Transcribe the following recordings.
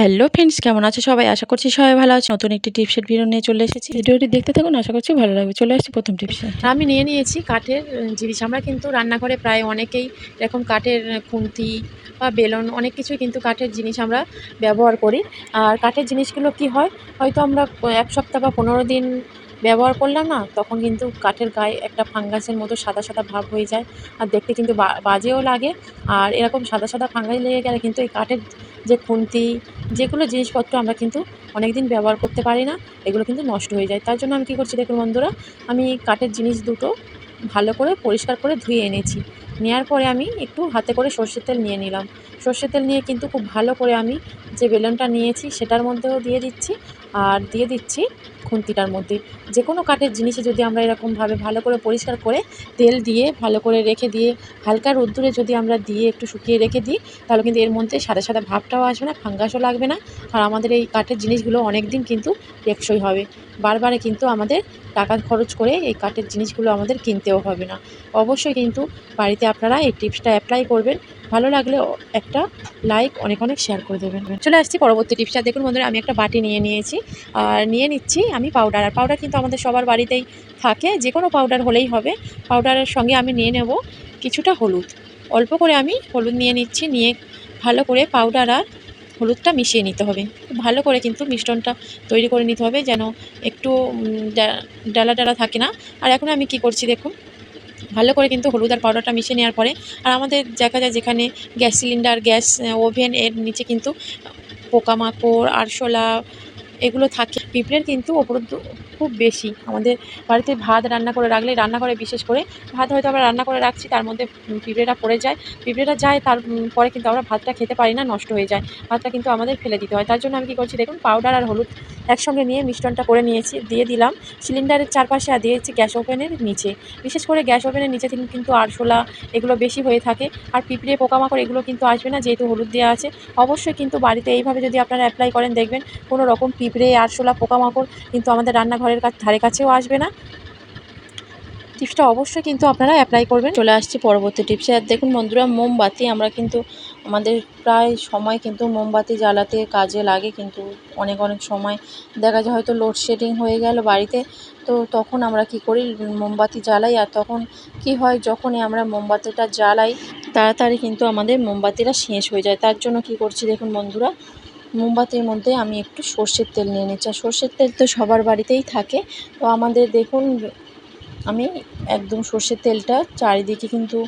Hello friends, কেমন আছো সবাই? আশা করছি সবাই ভালো আছে। নতুন একটি টিপসের ভিডিও নিয়ে চলে এসেছি। ভিডিওটি দেখতে থাকুন, আশা করছি ভালো লাগবে। চলে আসছি প্রথম টিপসে। আমি নিয়ে নিয়েছি কাঠের জিনিস। আমরা কিন্তু রান্নাঘরে প্রায় অনেকেই এরকম কাঠের খুন্তি বা বেলন অনেক কিছুই কিন্তু কাঠের জিনিস আমরা ব্যবহার করি। আর কাঠের জিনিসগুলো কি হয়, হয়তো আমরা ১ সপ্তাহ বা ১৫ দিন ব্যবহার করলাম না, তখন কিন্তু কাঠের গায়ে একটা ফাঙ্গাসের মতো সাদা, সাদা ভাব হয়ে যায়। আর দেখতে কিন্তু বাজেও লাগে। আর এরকম সাদা, সাদা ফাঙ্গাস লেগে গেলে কিন্তু এই কাঠের যে খুন্তি, যেগুলো জিনিসপত্র আমরা কিন্তু অনেকদিন ব্যবহার করতে পারি না, এগুলো কিন্তু নষ্ট হয়ে যায়। তার জন্য আমি কী করছি দেখুন বন্ধুরা, আমি কাঠের জিনিস দুটো ভালো করে পরিষ্কার করে ধুয়ে এনেছি। নেওয়ার পরে আমি একটু হাতে করে সর্ষের তেল নিয়ে নিলাম। সর্ষের তেল নিয়ে কিন্তু খুব ভালো করে আমি যে বেলনটা নিয়েছি সেটার মধ্যেও দিয়ে দিচ্ছি, আর দিয়ে দিচ্ছি খুন্তিটার মধ্যে। যে কোনো কাঠের জিনিসে যদি আমরা এরকমভাবে ভালো করে পরিষ্কার করে তেল দিয়ে ভালো করে রেখে দিয়ে হালকা রোদ্দুরে যদি আমরা দিয়ে একটু শুকিয়ে রেখে দিই, তাহলে কিন্তু এর মধ্যে সাদা, সাদা ভাবটাও আসবে না, ফাঙ্গাসও লাগবে না। আর আমাদের এই কাঠের জিনিসগুলো অনেক দিন কিন্তু টেকসই হবে। বারবার কিন্তু আমাদের টাকা খরচ করে এই কাঠের জিনিসগুলো আমাদের কিনতেও হবে না। অবশ্যই কিন্তু বাড়িতে আপনারা এই টিপসটা অ্যাপ্লাই করবেন। ভালো লাগলে একটা লাইক অনেক, অনেক শেয়ার করে দেবেন। চলে আসছি পরবর্তী টিপসটা। দেখুন বন্ধুরা, আমি একটা বাটি নিয়ে নিয়েছি। আর নিয়ে নিচ্ছি আমি পাউডার। আর পাউডার কিন্তু আমাদের সবার বাড়িতেই থাকে। যে কোনো পাউডার হলেই হবে। পাউডারের সঙ্গে আমি নিয়ে নেব কিছুটা হলুদ। অল্প করে আমি হলুদ নিয়ে নিচ্ছি। নিয়ে ভালো করে পাউডার আর হলুদটা মিশিয়ে নিতে হবে। খুব ভালো করে কিন্তু মিশ্রণটা তৈরি করে নিতে হবে, যেন একটু ডালা, ডালা থাকে না। আর এখন আমি কি করছি দেখুন, ভালো করে কিন্তু হলুদ আর পাউডারটা মিশিয়ে নেওয়ার পরে, আর আমাদের দেখা যায় যেখানে গ্যাস সিলিন্ডার, গ্যাস ওভেন এর নিচে কিন্তু পোকামাকড়, আরশোলা এগুলো থাকে। পিঁপড়ের কিন্তু উপদ্রব খুব বেশি। আমাদের বাড়িতে ভাত রান্না করে রাখলে, রান্নাঘরে বিশেষ করে ভাত হয়তো আমরা রান্না করে রাখছি, তার মধ্যে পিঁপড়েরা পড়ে যায়। পিঁপড়েরা যায়, তার পরে কিন্তু আমরা ভাতটা খেতে পারি না, নষ্ট হয়ে যায়। ভাতটা কিন্তু আমাদের ফেলে দিতে হয়। তার জন্য আমি কী করছি দেখুন, পাউডার আর হলুদ একসঙ্গে নিয়ে মিশ্রণটা করে নিয়েছি। দিয়ে দিলাম সিলিন্ডারের চারপাশে, আর দিয়েছি গ্যাস ওভেনের নিচে। বিশেষ করে গ্যাস ওভেনের নিচে থেকে কিন্তু আরশোলা এগুলো বেশি হয়ে থাকে। আর পিঁপড়ে, পোকামাকড় এগুলো কিন্তু আসবে না, যেহেতু হলুদ দেওয়া আছে। অবশ্যই কিন্তু বাড়িতে এইভাবে যদি আপনারা অ্যাপ্লাই করেন, দেখবেন কোনো রকম পিঁপড়ে, আরশোলা, পোকামাকড় কিন্তু আমাদের রান্নাঘরের ধারে কাছেও আসবে না। টিপসটা অবশ্যই কিন্তু আপনারা অ্যাপ্লাই করবেন। চলে আসছি পরবর্তী টিপসে। আর দেখুন বন্ধুরা, মোমবাতি আমরা কিন্তু আমাদের প্রায় সময় কিন্তু মোমবাতি জ্বালাতে কাজে লাগে, কিন্তু অনেক, অনেক সময় দেখা যায় হয়তো লোডশেডিং হয়ে গেল বাড়িতে। তো তখন আমরা কী করি, মোমবাতি জ্বালাই। আর তখন কি হয়, যখনই আমরা মোমবাতিটা জ্বালাই তাড়াতাড়ি কিন্তু আমাদের মোমবাতিটা শেষ হয়ে যায়। তার জন্য কী করছি দেখুন বন্ধুরা, মোমবাতির মধ্যে আমি একটু সর্ষের তেল নিয়ে নিচ্ছি। আর সর্ষের তেল তো সবার বাড়িতেই থাকে। তো আমাদের দেখুন, আমি একদম সর্ষের তেলটা চারিদিকে কিন্তু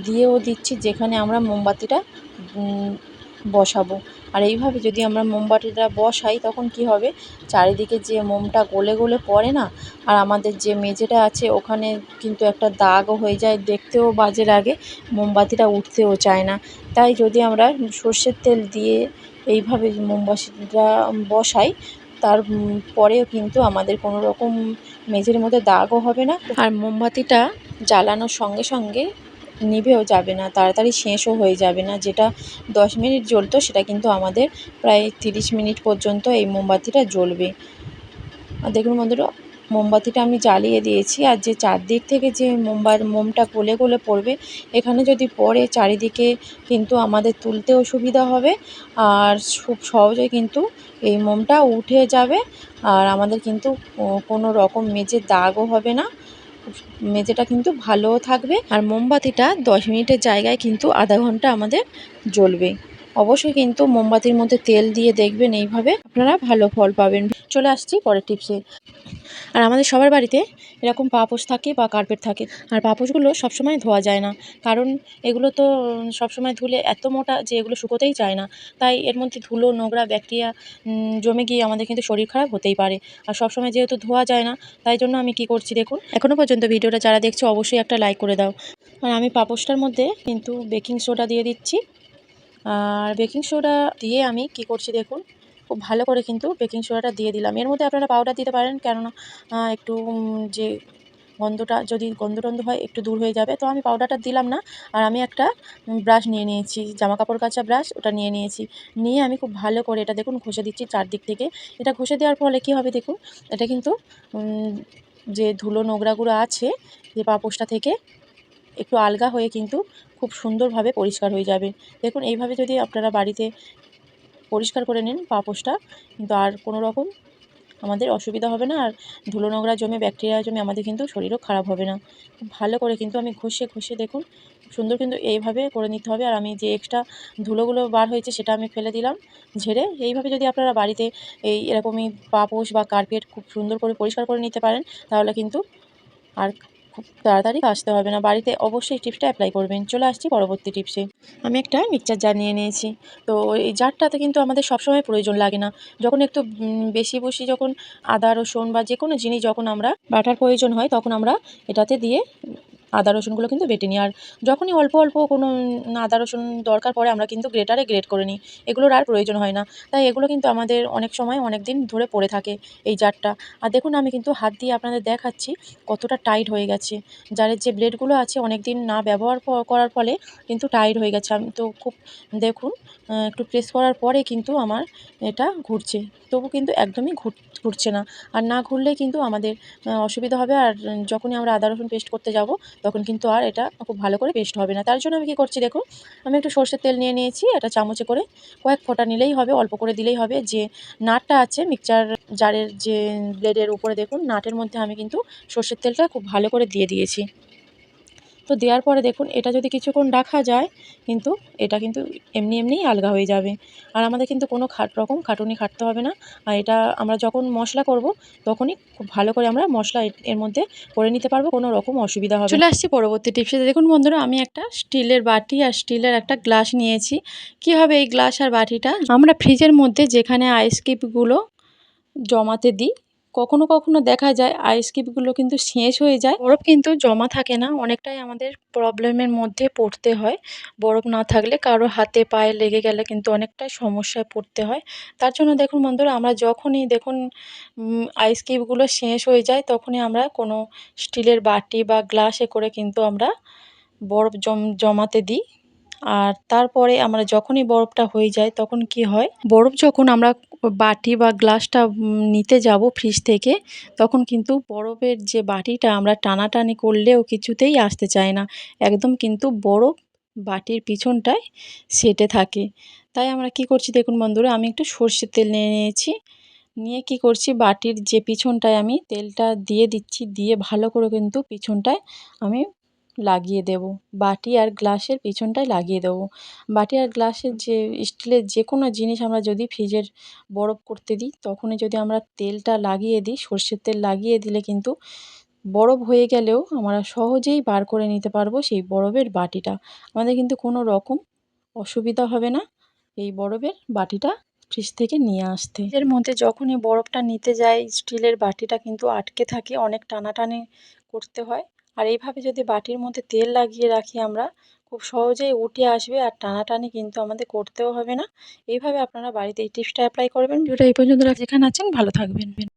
দিয়েও দিচ্ছি, যেখানে আমরা মোমবাতিটা বসাবো। আর এইভাবে যদি আমরা মোমবাতিটা বসাই, তখন কি হবে, চারিদিকে যে মোমটা গলে গলে পড়ে না, আর আমাদের যে মেঝেটা আছে ওখানে কিন্তু একটা দাগও হয়ে যায়, দেখতেও বাজে লাগে, মোমবাতিটা উঠতেও চায় না। তাই যদি আমরা সর্ষের তেল দিয়ে এইভাবে মোমবাতিটা বসাই, তার পরেও কিন্তু আমাদের কোনো রকম মেঝের মধ্যে দাগও হবে না, আর মোমবাতিটা জ্বালানোর সঙ্গে সঙ্গে নিভেও যাবে না, তাড়াতাড়ি শেষও হয়ে যাবে না। যেটা 10 মিনিট জ্বলতো সেটা কিন্তু আমাদের প্রায় 30 মিনিট পর্যন্ত এই মোমবাতিটা জ্বলবে। আর দেখুন বন্ধুরা, মোমবাতিটা আমি জ্বালিয়ে দিয়েছি। আর যে চারদিক থেকে যে মোমটা গলে গলে পড়বে, এখানে যদি পড়ে চারিদিকে কিন্তু আমাদের তুলতেও সুবিধা হবে, আর খুব সহজে কিন্তু এই মোমটা উঠে যাবে। আর আমাদের কিন্তু কোনো রকম মেঝের দাগও হবে না, মেঝেটা কিন্তু ভালোও থাকবে। আর মোমবাতিটা 10 মিনিটের জায়গায় কিন্তু আধা ঘন্টা আমাদের জ্বলবে। অবশ্যই কিন্তু মোমবাতির মধ্যে তেল দিয়ে দেখবেন, এইভাবে আপনারা ভালো ফল পাবেন। চলে আসছি পরের টিপসে। আর আমাদের সবার বাড়িতে এরকম পাপোশ থাকে বা কার্পেট থাকে। আর পাপোশগুলো সবসময় ধোয়া যায় না, কারণ এগুলো তো সবসময় ধুলে এত মোটা যে এগুলো শুকোতেই চায় না। তাই এর মধ্যে ধুলো, নোংরা, ব্যাকটেরিয়া জমে গিয়ে আমাদের কিন্তু শরীর খারাপ হতেই পারে। আর সবসময় যেহেতু ধোয়া যায় না, তাই জন্য আমি কী করছি দেখুন, এখনও পর্যন্ত ভিডিওটা যারা দেখছো অবশ্যই একটা লাইক করে দাও। আর আমি পাপোশটার মধ্যে কিন্তু বেকিং সোডা দিয়ে দিচ্ছি। আর বেকিং সোডা দিয়ে আমি কী করছি দেখুন, খুব ভালো করে কিন্তু বেকিং সোডাটা দিয়ে দিলাম। এর মধ্যে আপনারা পাউডার দিতে পারেন, কেননা একটু যে গন্ধটা যদি গন্ধ-টন্ধ হয় একটু দূর হয়ে যাবে। তো আমি পাউডারটা দিলাম না। আর আমি একটা ব্রাশ নিয়ে নিয়েছি, জামাকাপড় কাচা ব্রাশ, ওটা নিয়ে নিয়েছি। নিয়ে আমি খুব ভালো করে এটা দেখুন ঘষে দিচ্ছি চারদিক থেকে। এটা ঘষে দেওয়ার ফলে কী হবে দেখুন, এটা কিন্তু যে ধুলো নোংরাগুলো আছে যে পাপোশটা থেকে একটু আলগা হয়ে কিন্তু খুব সুন্দরভাবে পরিষ্কার হয়ে যাবে। দেখুন এইভাবে যদি আপনারা বাড়িতে পরিষ্কার করে নিন পাপোশটা, কিন্তু আর কোনো রকম আমাদের অসুবিধা হবে না, আর ধুলো নোংরা জমে ব্যাকটেরিয়া জমে আমাদের কিন্তু শরীরও খারাপ হবে না। খুব ভালো করে কিন্তু আমি ঘষে ঘষে দেখুন খুব সুন্দর কিন্তু এইভাবে করে নিতে হবে। আর আমি যে এক্সট্রা ধুলোগুলো বার হয়েছে সেটা আমি ফেলে দিলাম ঝেড়ে। এইভাবে যদি আপনারা বাড়িতে এরকমই পাপোশ বা কার্পেট খুব সুন্দর করে পরিষ্কার করে নিতে পারেন, তাহলে কিন্তু আর খুব তাড়াতাড়ি কাচতে হবে না। বাড়িতে অবশ্যই টিপসটা অ্যাপ্লাই করবেন। চলে আসছি পরবর্তী টিপসে। আমি একটা মিক্সচার জার নিয়ে নিয়েছি। তো এই জারটাতে কিন্তু আমাদের সবসময় প্রয়োজন লাগে না। যখন একটু বেশি বসি যখন আদা রসুন বা যে কোনো জিনিস যখন আমরা বাটার প্রয়োজন হয়, তখন আমরা এটাতে দিয়ে আদা রসুনগুলো কিন্তু বেটে নিই। আর যখনই অল্প অল্প কোনো আদা রসুন দরকার পড়ে, আমরা কিন্তু গ্রেটারে গ্রেট করে নিই। এগুলোর আর প্রয়োজন হয় না। তাই এগুলো কিন্তু আমাদের অনেক সময় অনেক দিন ধরে পড়ে থাকে এই জারটা। আর দেখুন আমি কিন্তু হাত দিয়ে আপনাদের দেখাচ্ছি কতটা টাইট হয়ে গেছে। জারের যে ব্লেডগুলো আছে অনেক দিন না ব্যবহার করার ফলে কিন্তু টাইট হয়ে গেছে। আমি তো খুব দেখুন একটু প্রেস করার পরে কিন্তু আমার এটা ঘুরছে। তবু কিন্তু একদমই ঘুরছে না। আর না ঘুরলে কিন্তু আমাদের অসুবিধা হবে। আর যখনই আমরা আদা রসুন পেস্ট করতে যাব, তখন কিন্তু আর এটা খুব ভালো করে পেস্ট হবে না। তার জন্য আমি কী করছি দেখুন, আমি একটু সর্ষের তেল নিয়ে নিয়েছি। এটা চামচে করে কয়েক ফোঁটা নিলেই হবে, অল্প করে দিলেই হবে। যে নাটটা আছে মিক্সচার জারের যে ব্লেডের উপরে দেখুন নাটের মধ্যে আমি কিন্তু সর্ষের তেলটা খুব ভালো করে দিয়ে দিয়েছি। তো দেওয়ার পরে দেখুন এটা যদি কিছুক্ষণ রাখা যায়, কিন্তু এটা কিন্তু এমনিই আলগা হয়ে যাবে। আর আমাদের কিন্তু কোনো রকম খাটুনি খাটতে হবে না। আর এটা আমরা যখন মশলা করব, তখনই খুব ভালো করে আমরা মশলা এর মধ্যে করে নিতে পারবো, কোনো রকম অসুবিধা হবে না। চলে আসছি পরবর্তী টিপসে। দেখুন বন্ধুরা, আমি একটা স্টিলের বাটি আর স্টিলের একটা গ্লাস নিয়েছি। কীভাবে এই গ্লাস আর বাটিটা আমরা ফ্রিজের মধ্যে যেখানে আইস কিউবগুলো জমাতে দিই, কখনো দেখা যায় আইস কিউবগুলো কিন্তু শেষ হয়ে যায়, বরফ কিন্তু জমা থাকে না। অনেকটাই আমাদের প্রবলেমের মধ্যে পড়তে হয়। বরফ না থাকলে কারো হাতে পায়ে লেগে গেলে কিন্তু অনেকটাই সমস্যায় পড়তে হয়। তার জন্য দেখুন বন্ধুরা, আমরা যখনই দেখুন আইস কিউবগুলো শেষ হয়ে যায়, তখনই আমরা কোনো স্টিলের বাটি বা গ্লাসে করে কিন্তু আমরা বরফ জমাতে দিই। আর তারপরে আমরা যখনই বরফটা হয়ে যায়, তখন কি হয়, বরফ যখন আমরা বাটি বা গ্লাসটা নিতে যাব ফ্রিজ থেকে, তখন কিন্তু বরফের যে বাটিটা আমরা টানাটানি করলেও কিছুতেই আসতে চায় না। একদম কিন্তু বরফ বাটির পিছনটায় সেঁটে থাকে। তাই আমরা কি করছি দেখুন বন্ধুরা, আমি একটু সর্ষের তেল নিয়ে নিয়েছি। নিয়ে কি করছি, বাটির যে পিছনটায় আমি তেলটা দিয়ে দিচ্ছি, দিয়ে ভালো করে কিন্তু পিছনটায় আমি লাগিয়ে দেব। বাটি আর গ্লাসের পিছনটায় লাগিয়ে দেবো। বাটি আর গ্লাসের যে স্টিলের যে কোনো জিনিস আমরা যদি ফ্রিজের বরফ করতে দিই, তখনই যদি আমরা তেলটা লাগিয়ে দিই, সর্ষের তেল লাগিয়ে দিলে কিন্তু বরফ হয়ে গেলেও আমরা সহজেই বার করে নিতে পারবো সেই বরফের বাটিটা। আমাদের কিন্তু কোনো রকম অসুবিধা হবে না এই বরফের বাটিটা ফ্রিজ থেকে নিয়ে আসতে। এর মধ্যে যখনই বরফটা নিতে যাই, স্টিলের বাটিটা কিন্তু আটকে থাকে, অনেক টানাটানি করতে হয়। আর এইভাবে যদি বাটির মধ্যে তেল লাগিয়ে রাখি আমরা, খুব সহজেই উঠে আসবে, আর টানাটানি কিন্তু আমাদের করতেও হবে না। এইভাবে আপনারা বাড়িতে এই টিপসটা অ্যাপ্লাই করবেন। ভিডিওটা এই পর্যন্ত যেখানে আছেন ভালো থাকবেন।